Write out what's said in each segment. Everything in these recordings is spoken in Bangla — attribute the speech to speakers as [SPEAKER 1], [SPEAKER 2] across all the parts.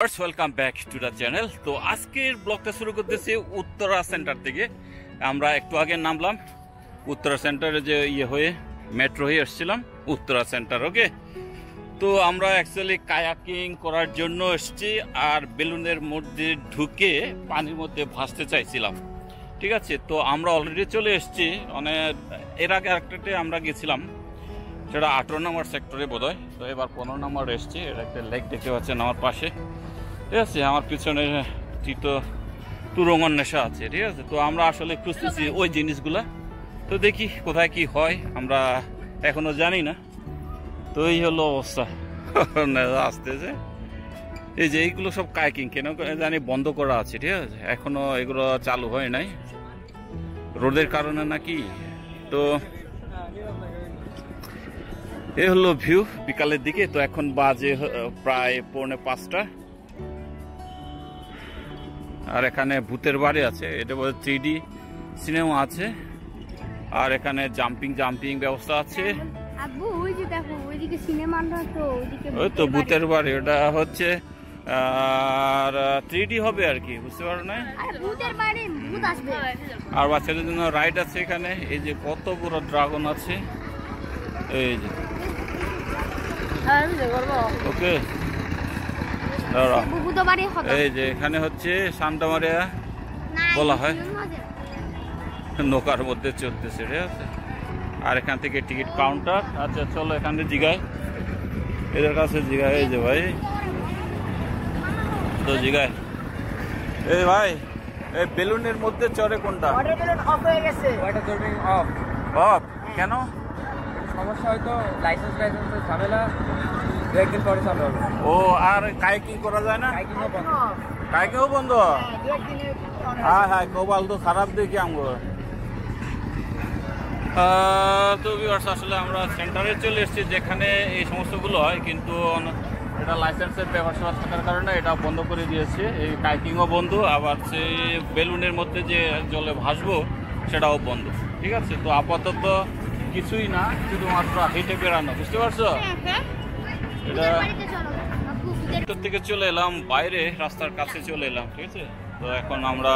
[SPEAKER 1] Welcome back to the channel. তো আজকের ব্লগটা শুরু করতেছি উত্তরা সেন্টার থেকে। আমরা একটু আগে নামলাম উত্তরা সেন্টারে, যে হয়ে মেট্রো হয়ে এসেছিলাম উত্তরা সেন্টার। ওকে, তো আমরা অ্যাকচুয়ালি কায়াকিং করার জন্য এসেছি আর বেলুনের মধ্যে ঢুকে পানির মধ্যে ভাসতে চাইছিলাম। ঠিক আছে, তো আমরা অলরেডি চলে এসেছি। এর আগে একটাতে আমরা গেছিলাম, সেটা 18 নম্বর সেক্টরে বোধহয়। তো এবার 15 নম্বর এসছি। এটা একটা লেক দেখতে পাচ্ছেন আমার পাশে। ঠিক আছে, আমার পিছনে তুরঙ্গন নেশা আছে। ঠিক আছে, তো আমরা আসলে খুঁজতেছি ওই জিনিসগুলা। তো দেখি কোথায় কি হয়, আমরা এখনো জানি না। তো এই হলো অবস্থা আসতেছে। এই যে এইগুলো সব কাইকিং কেন জানি বন্ধ করা আছে। ঠিক আছে, এখনো এগুলো চালু হয় নাই, রোদের কারণে নাকি। তো এই হলো ভিউ বিকালের দিকে। তো এখন বাজে প্রায় 4:45। আর এখানে ভূতের বাড়ি আছে, এটা বলে 3D সিনেমা আছে। আর এখানে জাম্পিং ব্যবস্থা আছে। ওই তো ভূতের বাড়ি, ওটা হচ্ছে আর 3D হবে আর কি, বুঝতে পারো না। আর বাচ্চাদের জন্য রাইড আছে এখানে। এই যে কত বড় ড্রাগন আছে, এই যে। ওকে, এই যে এখানে হচ্ছে সান্টা মারিয়া বলা হয়, নৌকার মধ্যে চলতেছে। ঠিক আছে, আর এখান থেকে টিকিট কাউন্টার। আচ্ছা চলো এখানে জিগায়, এদের কাছে জিগায়। এই যে ভাই, তো জিগায়, এই ভাই এই বেলুনের মধ্যে চড়ে কোনটা? অফ কেন?
[SPEAKER 2] সমস্যা হয়তো লাইসেন্সের ঝামেলা, একদিন পরে চালু হবে।
[SPEAKER 1] ও, আর কাইকিং করা যায় না? কাইকিংও বন্ধ। হ্যাঁ হ্যাঁ, কপাল তো খারাপ দেখি আমগো। তো ভিউয়ার্স, আসলে আমরা সেন্টারে চলে এসেছি যেখানে এই সমস্তগুলো হয়, কিন্তু এটা লাইসেন্সের ব্যাপার থাকার কারণে এটা বন্ধ করে দিয়েছে। এই কাইকিংও বন্ধ, আবার সেই বেলুনের মধ্যে যে জলে ভাসবো সেটাও বন্ধ। ঠিক আছে, তো আপাতত কিছুই না, শুধুমাত্র হেঁটে বেড়ানো, বুঝতে পারছো? এটা ভিতর থেকে চলে এলাম বাইরে, রাস্তার কাছে চলে এলাম। ঠিক আছে, তো এখন আমরা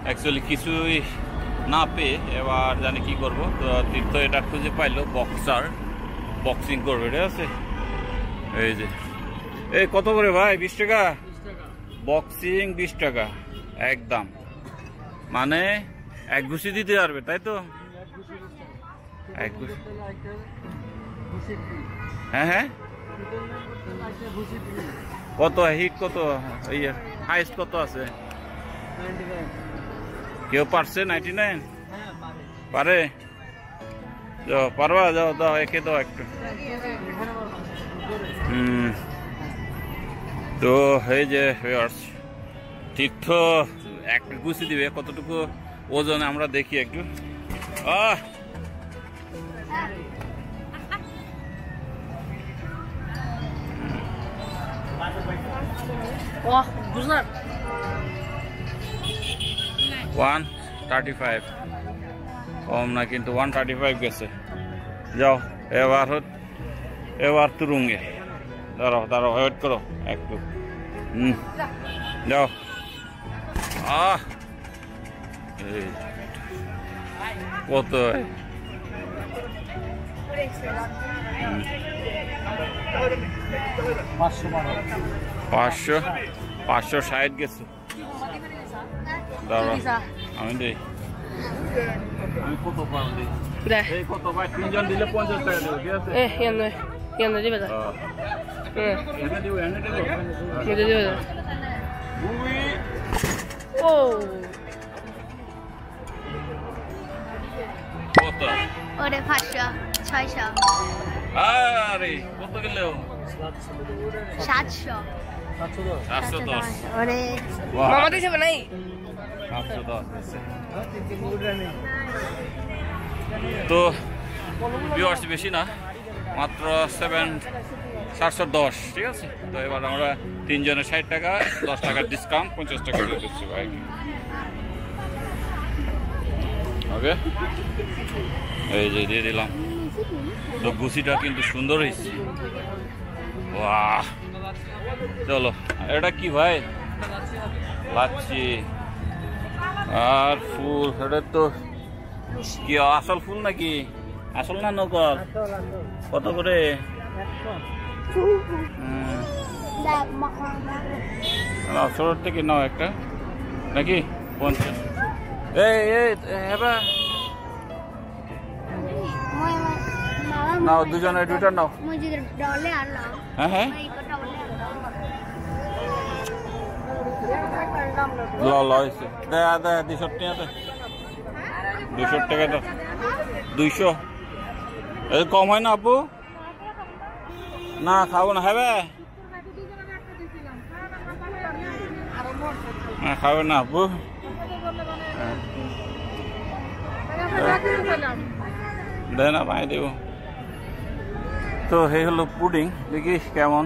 [SPEAKER 1] অ্যাকচুয়ালি কিছুই না পেয়ে এবার জানি কি করব। তো তীর্থ এটা খুঁজে পাইলো, বক্সিং করবে। ঠিক আছে, এই যে এই কত করে ভাই? 20 টাকা বক্সিং, 20 টাকা একদম, মানে এক ঘুষি দিতে পারবে, তাই তো? এক ঘুষি, হ্যাঁ হ্যাঁ। কত হিট, কত হাইস্ট কত আছে? কেউ পারছে 99? পারে? যাও, পারবা? যাও দাও, একে দাও একটু। তো এই যে তীর্থ একটা গুছি দিবে, কতটুকু ওজন আমরা দেখি একটু।
[SPEAKER 2] বুঝলাম
[SPEAKER 1] 135 কম না, কিন্তু 135 গেছে। যাও এবার তুরুঙ্গে দাঁড়াও ওয়েট করো একটু। যাও। কত? 560 গেছে। দাঁড়াও আমি দিই। আমি কত পাম দিই? এই কত ভাই? 3 জন দিলে 50 টাকা দেব। ঠিক আছে,
[SPEAKER 2] এনে দিবে না।
[SPEAKER 1] এনে দিও।
[SPEAKER 2] ও
[SPEAKER 1] কত?
[SPEAKER 3] ওরে 500 600।
[SPEAKER 1] আরে কত গেলো?
[SPEAKER 3] 700
[SPEAKER 1] 710।
[SPEAKER 3] ওরে
[SPEAKER 2] মামা দিছে নাই?
[SPEAKER 1] 710 তো ভিউয়ার্স বেশি না, মাত্র 710। ঠিক আছে, তো এবার আমরা 3 জনের 60 টাকা, 10 টাকার ডিসকাউন্ট, 50 টাকা দিয়ে দিচ্ছি ভাই। ওকে, এই যে দিয়ে দিলাম। তো গুছিটা কিন্তু সুন্দর হয়েছে। বাহ, চলো, এটা কি ভাই? লাচ্ছি আর ফুল। এটা তো কি আসল ফুল নাকি? আসল না নকল? কত করে? ছোট থেকে নাও একটা নাকি 50। এই হ্যাঁ নাও, দুজনে দুইটা নাও। হ্যাঁ হ্যাঁ ল 200 টাকা দে। 200 টাকা দাও। 200 এই কম হয় না আপু? না খাবো না। হবে খাবে না আপু? দেয় না পাই দেব। তো এই হলো পুডিং, দেখি কেমন।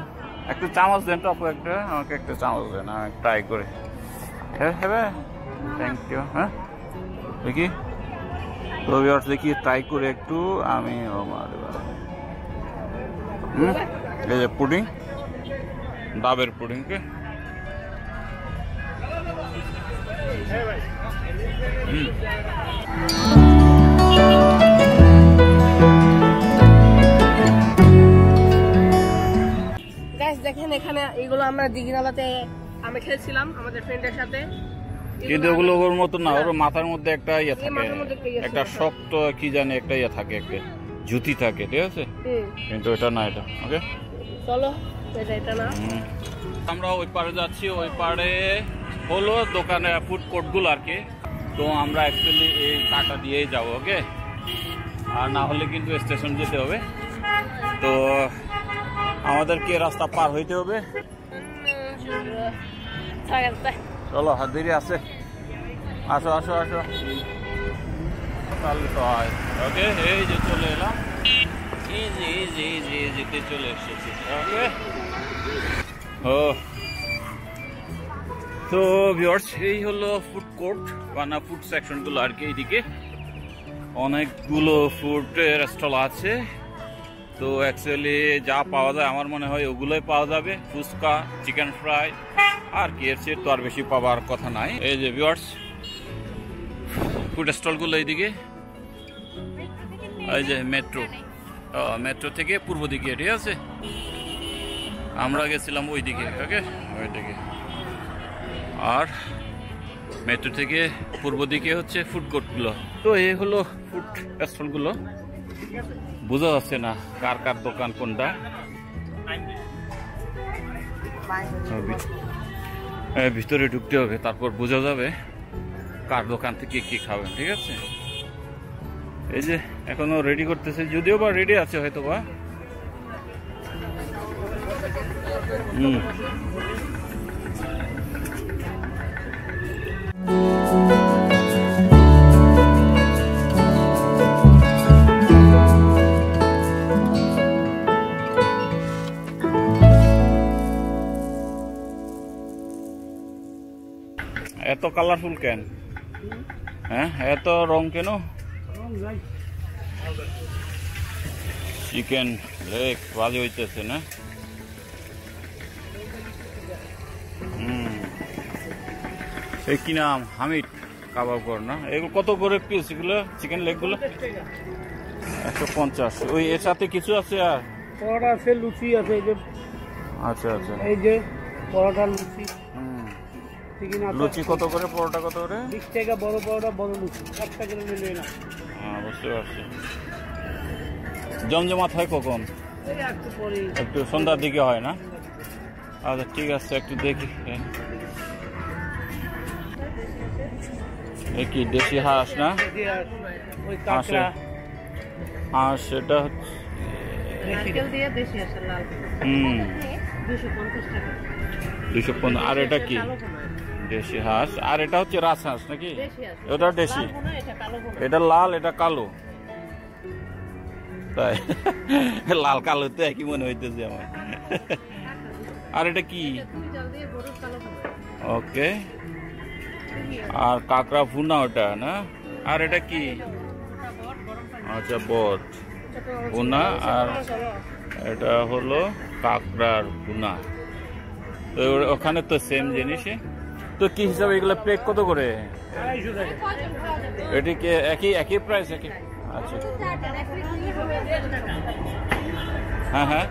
[SPEAKER 1] একটু চামচ দেন তো আপু, একটা আমাকে একটা চামচ দেন, আমি ট্রাই করে। হ্যাঁ থ্যাংক ইউ। হ্যাঁ দেখি তো দেখি ট্রাই করে একটু আমি। এই যে পুডিং, ডাবের পুডিং।
[SPEAKER 4] দেখেন এখানে এইগুলো আমরা দিঘিনালাতে আমি খেলছিলাম আমাদের ফ্রেন্ডের সাথে,
[SPEAKER 1] কিন্তু ওগুলো ওর মতো না, ওর মাথার মধ্যে একটা ইয়ে থাকে, একটা শক্ত কি জানি একটা ইয়ে থাকে, একটা জুতি থাকে, ঠিক আছে? কিন্তু এটা না, এটা ওকে।
[SPEAKER 4] চলো এটা না,
[SPEAKER 1] আমরা ওই পারে যাচ্ছি। ওই পারে হলো দোকানে ফুড কোর্ট গুলো আর কি। তো আমরা অ্যাকচুয়ালি এই কাটা দিয়েই যাবো, ওকে? আর না হলে কিন্তু স্টেশন যেতে হবে। তো আমাদেরকে রাস্তা পার হইতে হবে। চলো, হাত দেরি আছে। আসো আসো আসো, তাহলে তো হয়। ওকে, এই যে চলে এলাম, যেতে চলে এসেছি। ওকে, তো ভিউয়ার্স, এই হলো ফুড কোর্ট বা না ফুড সেকশন গুলো আর কি। এইদিকে অনেকগুলো ফুড স্টল আছে। তো অ্যাকচুয়ালি যা পাওয়া যায় আমার মনে হয় ওগুলোই পাওয়া যাবে, ফুচকা, চিকেন ফ্রাই, আর কি এর চেয়ে তো আর বেশি পাওয়ার কথা নাই। এই যে ভিউয়ার্স, ফুড স্টলগুলো এইদিকে। এই যে মেট্রো থেকে পূর্ব দিকে, ঠিক আছে? আমরা গেছিলাম ওই দিকে, ওকে, ওইদিকে। আর মেট্রো থেকে পূর্ব দিকে হচ্ছে ফুড কোর্টগুলো। তো এই হলো ফুড স্টলগুলো। বোঝা যাচ্ছে না কার কার দোকান কোনটা। ভিতরে ঢুকতে হবে, তারপর বোঝা যাবে কার দোকান থেকে কি খাবেন, ঠিক আছে? এই যে এখনো রেডি করতেছে, যদিও বা রেডি আছে হয়তো বা। এত কালারফুল কেন? হ্যাঁ, এত রং কেন? চিকেন লেগ ভাজি হইতেছে না? এই কি নাম? হামিদ কাবাব কর না? এগুলো কত করে পিস? এগুলো চিকেন লেগ গুলো 150। ওই এর সাথে কিছু আছে আর
[SPEAKER 2] পরোটা আছে, লুচি আছে। এই যে
[SPEAKER 1] আচ্ছা আচ্ছা,
[SPEAKER 2] এই যে পরোটা, লুচি।
[SPEAKER 1] লুচি কত করে? পরোটা কত করে?
[SPEAKER 2] 20 টাকা বড় পরোটা, বড় লুচি। একটা কিলো নিলে না।
[SPEAKER 1] হ্যাঁ, বুঝতে পারছি। জমজমাট হয় কখন? একটু সন্ধ্যার দিকে হয় না? আচ্ছা ঠিক আছে, একটু দেখি। কি দেশি হাঁস না? হাঁস এটা হচ্ছে 250। আর এটা কি? দেশি হাঁস। আর এটা হচ্ছে রাজহাঁস নাকি? ওটা দেশি, এটা লাল, এটা কালো। তাই লাল কালো তো একই মনে হইতেছে আমার। আর এটা কি? ওকে। আর কাঁকড়া ভুনা ওটা না? আর এটা কি? আচ্ছা, বট ভুনা। আর এটা হলো কাঁকড়ার ভুনা। তো ওখানে তো সেম জিনিসই। তো কি হিসাবে এগুলো প্লেট কত করে? এটি কি একই প্রাইস? একই, আচ্ছা। হ্যাঁ হ্যাঁ,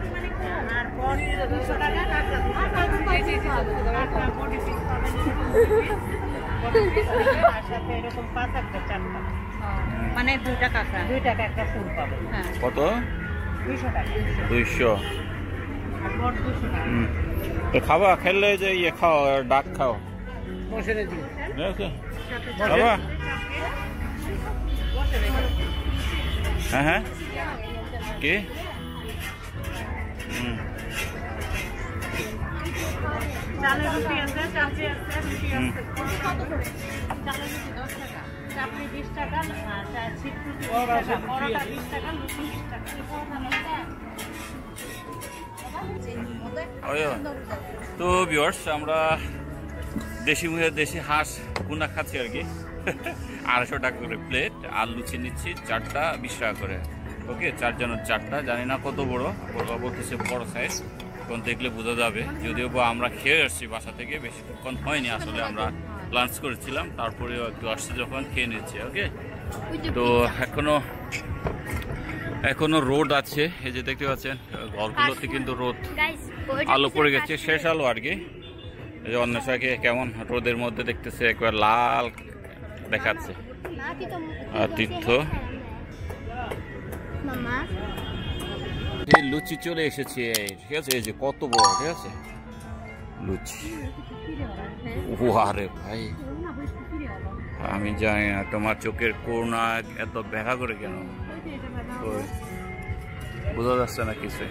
[SPEAKER 5] মানে 2 টাকা একটা ফুল পাবে।
[SPEAKER 1] কত?
[SPEAKER 5] 200 টাকা।
[SPEAKER 1] 200। তো খাবা, খেললে যে ইয়ে খাও, ডাক খাও, খাবা? হ্যাঁ হ্যাঁ, কি? তো ভিউয়ার্স, আমরা দেশি হাঁস ভুনা খাচ্ছি আর কি। 250 টাকা করে প্লেট, আর লুচি নিচ্ছি 4টা 20 টাকা করে। ওকে, 4 জনের 4টা, জানি না কত বড়, বলতেছে বড় সাইজ, কোন দেখলে বোঝা যাবে। যদিও বা আমরা খেয়ে আসছি বাসা থেকে, বেশিক্ষণ হয়নি আসলে, আমরা লাঞ্চ করেছিলাম, তারপরে একটু আসছি যখন খেয়ে নিচ্ছি। ওকে, তো এখনো রোদ আছে, এই যে দেখতে পাচ্ছেন ঘরগুলোতে কিন্তু রোদ, আলো পড়ে গেছে, শেষ আলো আর কি। এই যে অন্বেষাকে কেমন রোদের মধ্যে দেখতেছে, একবার লাল দেখাচ্ছে। আর তীর্থ লুচি চলে এসেছে, ঠিক আছে, এই যে কত বড়, ঠিক আছে লুচি। আরে ভাই, আমি জানি না তোমার চোখের কোনা এত ব্যাখ্যা করে কেন, বোঝা যাচ্ছে না কিছু।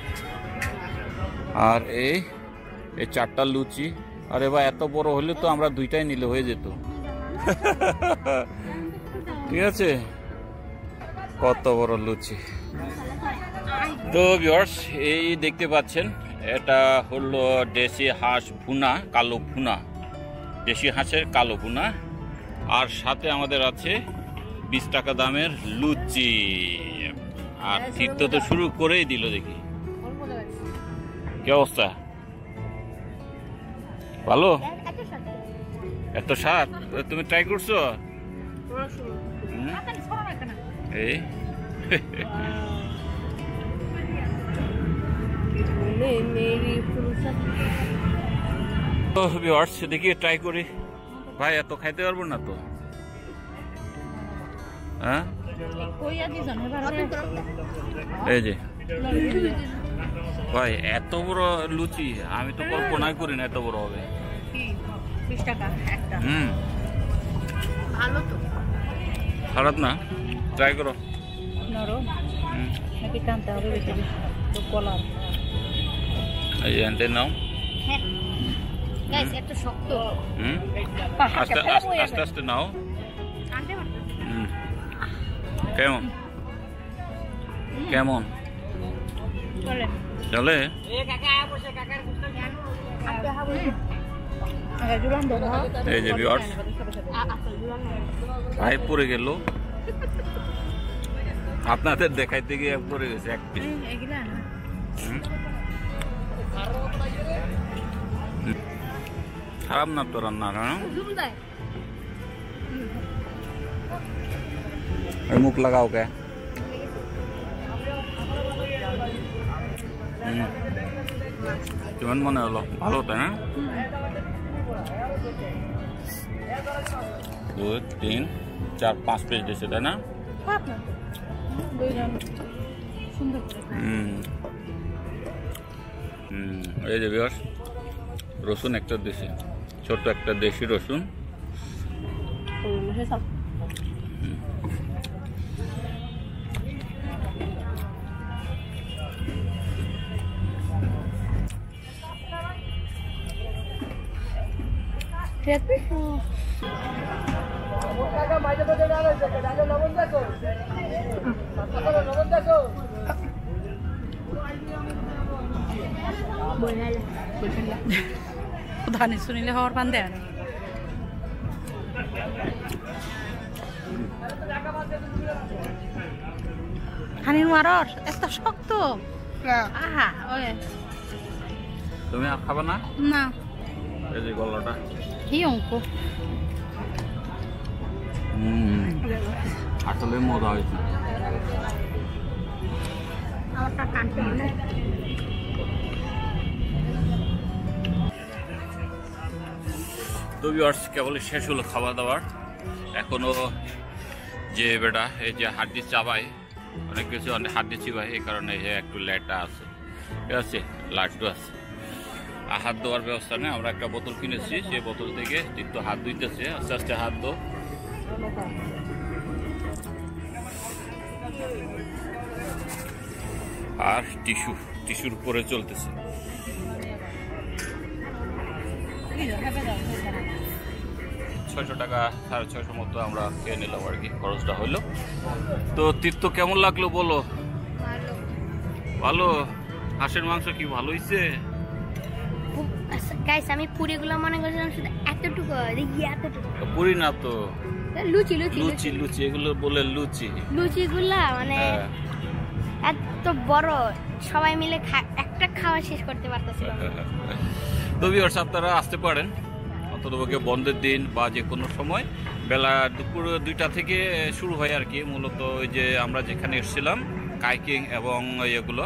[SPEAKER 1] আর এই 4টা লুচি, আরে ভাই এত বড় হলে তো আমরা 2টাই নিলে হয়ে যেত। ঠিক আছে, কত বড় লুচি। তো ভিউয়ার্স, এই দেখতে পাচ্ছেন, এটা হলো দেশি হাঁস ভুনা, কালো ভুনা, দেশি হাঁসের কালো ভুনা। আর সাথে আমাদের আছে 20 টাকা দামের লুচি। আর তীর্থ তো শুরু করেই দিল, দেখি কি অবস্থা, ভালো? এত স্বাদ, তুমি ট্রাই করছো? এই দেখি ট্রাই করি। ভাই এত খাইতে পারবো না তো, হ্যাঁ? এই যে ভাই এত বড় লুচি আমি তো কল্পনাই করি না এত বড় হবে।
[SPEAKER 5] 20 টাকা একটা।
[SPEAKER 3] ভালো তো,
[SPEAKER 1] খারাপ না, ট্রাই করো।
[SPEAKER 5] নরম নাকি টানতে হবে বেশি তো কলার।
[SPEAKER 1] এই এন্টে নাও।
[SPEAKER 3] হ্যাঁ গাইস, এত শক্ত।
[SPEAKER 1] আস্তে আস্তে আস্তে নাও।
[SPEAKER 3] আনতে পারতো।
[SPEAKER 1] কেমন কেমন
[SPEAKER 5] চলে
[SPEAKER 1] চলে?
[SPEAKER 5] এই কাকা আয়া বসে, কাকার গুস্ত জান আপনি হাবো। আগে জুলান দাও।
[SPEAKER 1] এই যে ভিউয়ার্স, ভাই পড়ে গেল, আপনাদের দেখাইতে গিয়ে পড়ে গেছে এক পিস।
[SPEAKER 5] এগুলা না
[SPEAKER 1] খারাপ না তো রান্না, মুখ লাগাও কে? কেমন মনে হলো? ভালো, তাই না? 2 3 4 5 পিস দিয়েছে, তাই না? এই যে ভিউয়ার্স, রসুন একটা দিয়েছে, ছোট্ট একটা দেশি রসুন।
[SPEAKER 5] ধানে শুনিলে হওয়ার পান দেয় না। হানির মারর এত শক্ত। আহা ওই
[SPEAKER 1] তুমি আর খাবে না?
[SPEAKER 5] না
[SPEAKER 1] এই যে গলাটা
[SPEAKER 3] কি অঙ্ক
[SPEAKER 1] আসলে মজা হয়েছে।
[SPEAKER 3] আমারটা কাটতে হবে।
[SPEAKER 1] তো ভিউয়ার্স কেবলই শেষ হলো খাওয়া দাওয়ার। এখনো যে বেটা এই যে হাড্ডি চাবাই অনেক কিছু অনেক হাড্ডি চিবাই, এই কারণে একটু লেটটা আছে, ঠিক আছে, লাড্ডু আছে। আর হাত ধোয়ার ব্যবস্থা নেই, আমরা একটা বোতল কিনেছি, সেই বোতল থেকে একটু হাত ধুইতেছে, আস্তে আস্তে হাত ধো। আর টিস্যুর উপরে চলতেছে। 600 টাকা 650 মতো আমরা খেয়ে নিলাম আর কি, খরচটা হইলো। তো তীর্থ কেমন লাগলো বলো? ভালো। হাঁসের মাংস কি ভালো হয়েছে?
[SPEAKER 3] গাইস আমি পুরিগুলো মনে করছিলাম শুধু এতটুকু, দেখি এতটুকু।
[SPEAKER 1] পুরি না তো,
[SPEAKER 3] লুচি
[SPEAKER 1] এগুলো বলে
[SPEAKER 3] লুচিগুলা মানে এত বড়, সবাই মিলে একটা খাওয়া শেষ করতে পারতেছিল।
[SPEAKER 1] তো ভিউয়ার্স আপনারা আসতে পারেন অন্ততপক্ষে বন্ধের দিন বা যে কোনো সময়, বেলা দুপুর 2টা থেকে শুরু হয় আর কি। মূলত ওই যে আমরা যেখানে এসেছিলাম কাইকিং এবং এগুলো,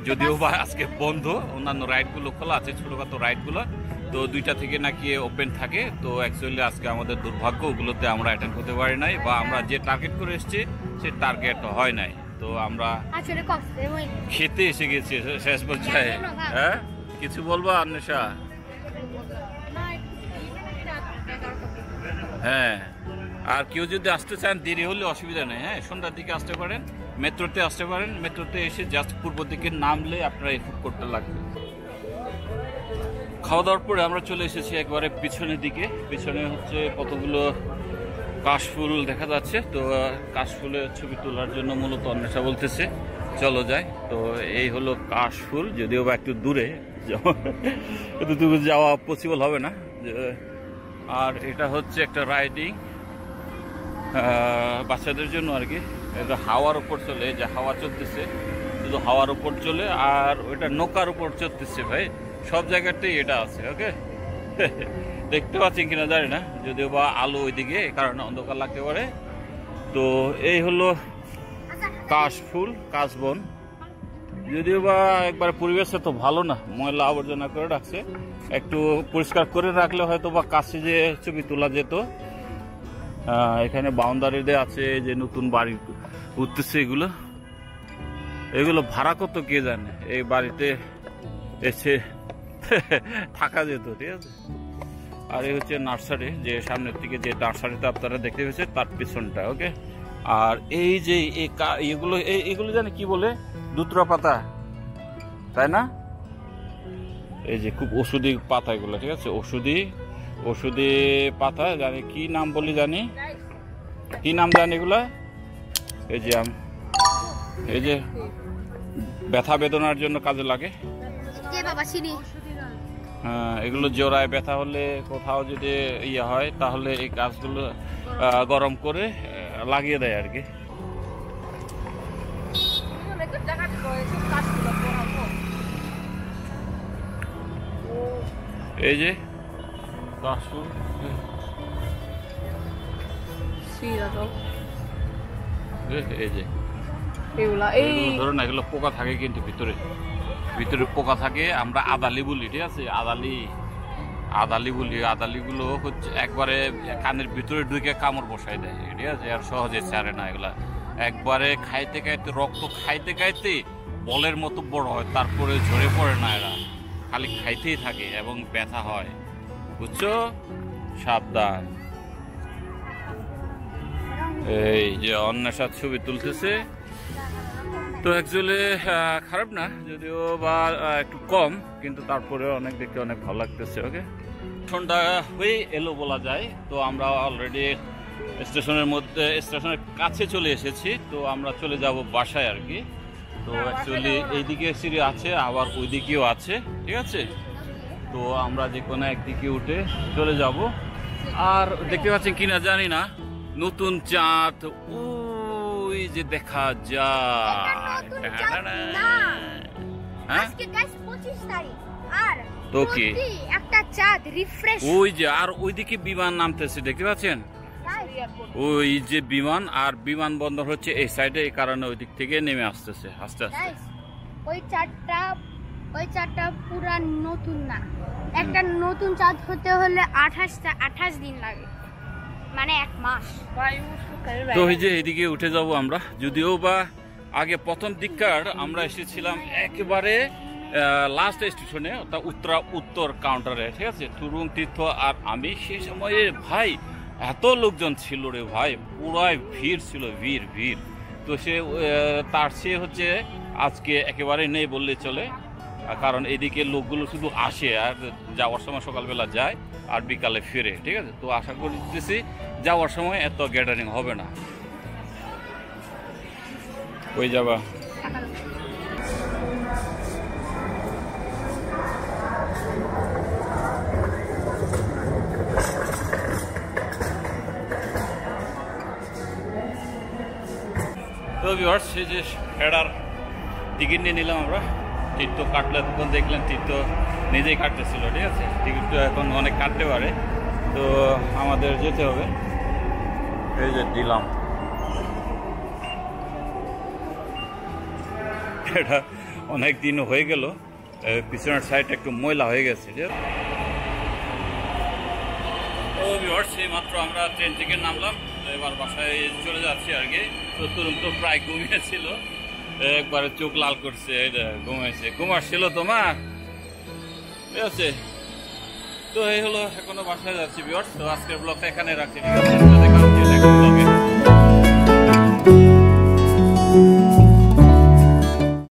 [SPEAKER 1] যদিও বা আজকে বন্ধ, অন্যান্য রাইডগুলো খোলা আছে, ছোটোখাটো রাইডগুলো। তো 2টা থেকে নাকি ওপেন থাকে। তো অ্যাকচুয়ালি আজকে আমাদের দুর্ভাগ্য, ওগুলোতে আমরা অ্যাটেন্ড করতে পারি নাই, বা আমরা যে টার্গেট করে এসেছি সেই টার্গেট হয় নাই। তো আমরা খেতে এসে গেছি শেষ পর্যায়ে। হ্যাঁ, কিছু বলবো আন্বেষা? হ্যাঁ, আর কেউ যদি আসতে চান দেরি হলে অসুবিধা নেই, হ্যাঁ, সন্ধ্যার দিকে আসতে পারেন, মেট্রোতে আসতে পারেন। মেট্রোতে এসে জাস্ট পূর্ব দিকে নামলে আপনারা এই ফুড কোর্টটা লাগবে। খাওয়া দাওয়ার পরে আমরা চলে এসেছি একবারে পিছনের দিকে। পিছনে হচ্ছে কতগুলো কাশফুল দেখা যাচ্ছে। তো কাশফুলের ছবি তোলার জন্য মূলত অন্বেষা বলতেছে চলো যাই। তো এই হলো কাশফুল, যদিও বা একটু দূরে, এতটুকু যাওয়া পসিবল হবে না। আর এটা হচ্ছে একটা রাইডিং বাচ্চাদের জন্য আর কি। এটা হাওয়ার উপর চলে, যে হাওয়া চলতেছে, শুধু হাওয়ার উপর চলে, আর ওইটা নৌকার উপর চলতেছে। ভাই সব জায়গাতেই এটা আছে, ওকে। দেখতে পাচ্ছেন কিনা জানি না, যদিও বা আলো ওইদিকে, এই কারণে অন্ধকার লাগতে পারে। তো এই হলো কাশফুল, কাশবন। যদিও বা একবার পরিবেশটা তো ভালো না, ময়লা আবর্জনা করে রাখছে। একটু পরিষ্কার করে রাখলে হয়তো বা কাছে যে ছবি তোলা যেত। এখানে বাউন্ডারিতে আছে যে নতুন বাড়ি উঠতেছে, এগুলো ভাড়া কত কে জানে। এই বাড়িতে এসে থাকা যেত, ঠিক আছে। আর এই হচ্ছে নার্সারি, যে সামনের দিকে যে নার্সারিটা আপনারা দেখতে পেয়েছেন তার পিছনটা, ওকে। আর এই যে এগুলো জানে কি বলে, দুত্রা পাতা, তাই না? এই যে খুব ওষুধি পাতা এগুলো, ঠিক আছে, ওষুধি পাতা। জানি কি নাম বলি, জানি কি নাম জানি এগুলা। এই যে ব্যথা বেদনার জন্য কাজে লাগে। এগুলো জোড়ায় ব্যথা হলে, কোথাও যদি ইয়ে হয়, তাহলে এই গাছগুলো গরম করে লাগিয়ে দেয় আর কি। এই যে কাশফুল, এই যে ধরুন এগুলো পোকা থাকে, কিন্তু ভিতরে পোকা থাকে। আমরা আদালি বলি, ঠিক আছে, আদালি বলি। আদালিগুলো হচ্ছে একবারে কানের ভিতরে ঢুকে কামড় বসায় দেয়, ঠিক আছে, আর সহজে ছাড়ে না। এগুলা একবারে খাইতে রক্ত খাইতে বলের মতো বড় হয়, তারপরে ঝরে পড়ে না, এরা খালি খাইতেই থাকে এবং ব্যথা হয়, বুঝছো? সাবধান। এই যে অন্বেষার ছবি তুলতেছে। তো অ্যাকচুয়ালি খারাপ না, যদিও বা একটু কম, কিন্তু তারপরে অনেক দেখতে অনেক ভালো লাগতেছে, ওকে। সন্ধ্যা হয়ে এলো বলা যায়। তো আমরা অলরেডি স্টেশনের কাছে চলে এসেছি। তো আমরা চলে যাব বাসায় আর কি। তো অ্যাকচুয়ালি এইদিকে সিঁড়ি আছে, আবার ওই দিকেও আছে, ঠিক আছে। তো আমরা যে কোনো একদিকে উঠে চলে যাব। আর দেখতে পাচ্ছেন কিনা জানি না, নতুন চাঁদ ওই যে দেখা যায়।
[SPEAKER 3] আজকে গাইস 25 তারিখ, আর
[SPEAKER 1] তো কি
[SPEAKER 3] একটা চাঁদ রিফ্রেশ।
[SPEAKER 1] ওই যে আর ওইদিকে বিমান নামতেছে দেখতে পাচ্ছেন, ওই যে বিমান, আর বিমানবন্দর হচ্ছে এই সাইডে, এই কারণে ওই দিক থেকে নেমে আসতেছে আস্তে আস্তে।
[SPEAKER 3] ওই চাঁদটা পুরা নতুন না, একটা নতুন চাঁদ হতে হলে 28 দিন লাগে, মানে 1 মাস।
[SPEAKER 1] তো এই যে এদিকে উঠে যাব আমরা, যদিও বা আগে প্রথম দিককার আমরা এসেছিলাম একেবারে লাস্ট স্টেশনে, অর্থাৎ উত্তর কাউন্টারে, ঠিক আছে, তুরুং তীর্থ আর আমি। সেই সময়ে ভাই এত লোকজন ছিল রে ভাই, পুরাই ভিড় ছিল, ভিড়। তো সে তার সে হচ্ছে আজকে একেবারে নেই বললে চলে, কারণ এদিকে লোকগুলো শুধু আসে আর যাওয়ার সময় সকালবেলা যায় আর বিকালে ফিরে, ঠিক আছে। তো আশা করতেছি যাওয়ার সময় এত গ্যাদারিং হবে না। কই যাবা? তো ভিউয়ার্স, এই যে ফেরার টিকিট নিয়ে নিলাম আমরা। তীর্থ কাটলে তখন দেখলেন তীর্থ নিজেই কাটতেছিল, ঠিক আছে। টিকিট এখন অনেক কাটতে পারে, তো আমাদের যেতে হবে। এই যে দিলাম, এটা অনেক দিন হয়ে গেল, পিছনের সাইড একটু ময়লা হয়ে গেছে। তো ভিউয়ার্স, এই মাত্র আমরা ট্রেন থেকে নামলাম, এবার বাসায় চলে যাচ্ছি আর কি। তো তুরুম তো প্রায় ঘুমিয়েছিল, একবারে চোখ লাল করছে, ঘুমাইছে। ঘুম আসছিল তোমার, ঠিক আছে। তো এই হলো, এখনো বাসায় যাচ্ছি ভিউয়ার্স। তো আজকের ব্লগটা এখানে রাখছি, ঠিক আছে। দেখা